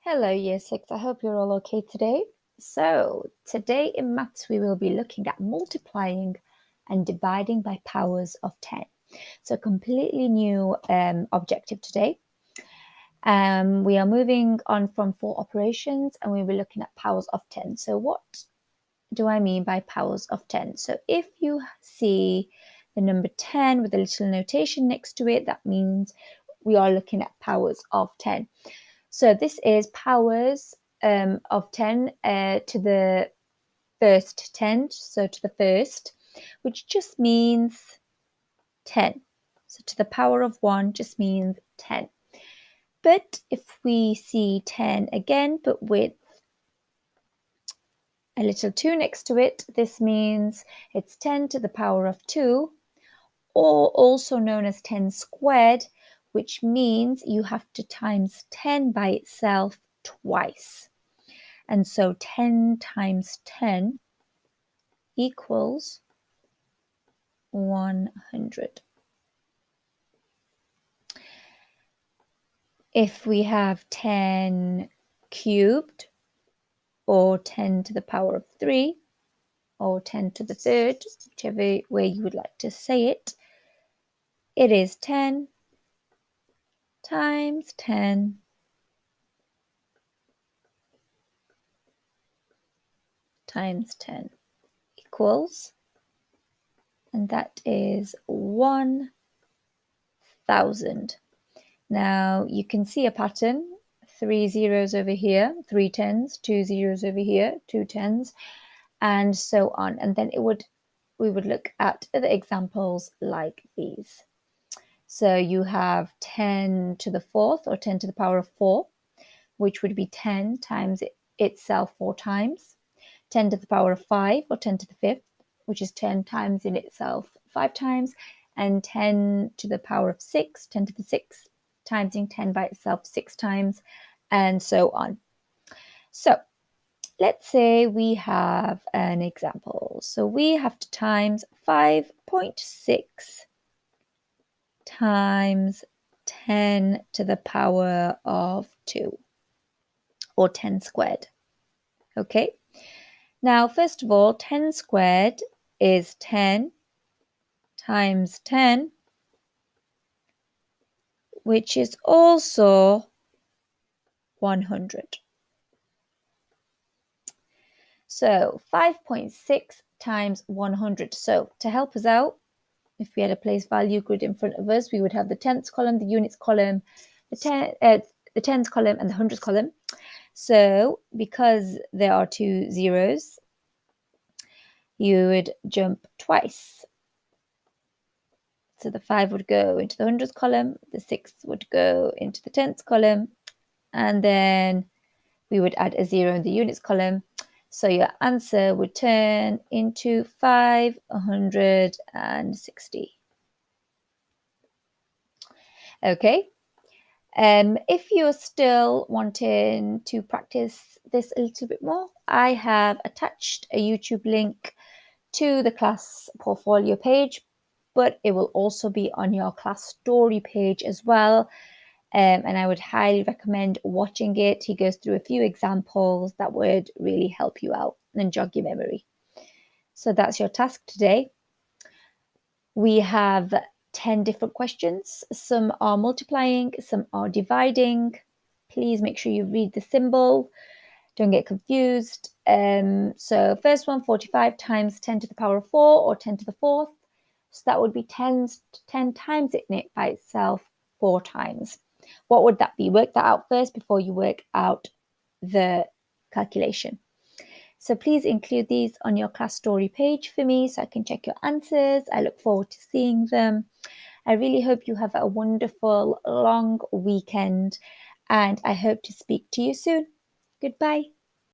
Hello, Year 6. I hope you're all okay today. So, today in maths, we will be looking at multiplying and dividing by powers of 10. So, completely new objective today. We are moving on from 4 operations and we'll be looking at powers of 10. So, what do I mean by powers of 10? So, if you see the number 10 with a little notation next to it, that means we are looking at powers of 10. So this is powers of 10 to the first 10, so to the first, which just means 10. So to the power of 1 just means 10. But if we see 10 again, but with a little 2 next to it, this means it's 10 to the power of 2, or also known as 10 squared, which means you have to times 10 by itself twice. And so 10 times 10 equals 100. If we have 10 cubed, or 10 to the power of 3, or 10 to the third, whichever way you would like to say it, it is 10 times 10 times 10 equals, and that is 1000. Now you can see a pattern, 3 zeros over here, 3 tens, 2 zeros over here, 2 tens, and so on. And then we would look at other examples like these. So you have 10 to the fourth, or 10 to the power of 4, which would be 10 times itself 4 times. 10 to the power of 5, or 10 to the fifth, which is 10 times in itself 5 times. And 10 to the power of 6, 10 to the sixth, timesing 10 by itself 6 times, and so on. So let's say we have an example. So we have to times 5.6 times 10 to the power of 2, or 10 squared. Okay, now first of all, 10 squared is 10 times 10, which is also 100. So 5.6 times 100. So to help us out, if we had a place value grid in front of us, we would have the tenths column, the units column, the tens column, and the hundreds column. So because there are 2 zeros, you would jump twice. So the 5 would go into the hundreds column, the 6 would go into the tenths column, and then we would add a 0 in the units column. So your answer would turn into 560. Okay. If you're still wanting to practice this a little bit more, I have attached a YouTube link to the class portfolio page, but it will also be on your class story page as well. And I would highly recommend watching it. He goes through a few examples that would really help you out and jog your memory. So that's your task today. We have 10 different questions. Some are multiplying, some are dividing. Please make sure you read the symbol. Don't get confused. So first one, 45 times 10 to the power of 4, or 10 to the fourth. So that would be 10 times it by itself 4 times. What would that be? Work that out first before you work out the calculation. So please include these on your class story page for me so I can check your answers. I look forward to seeing them. I really hope you have a wonderful long weekend, and I hope to speak to you soon. Goodbye.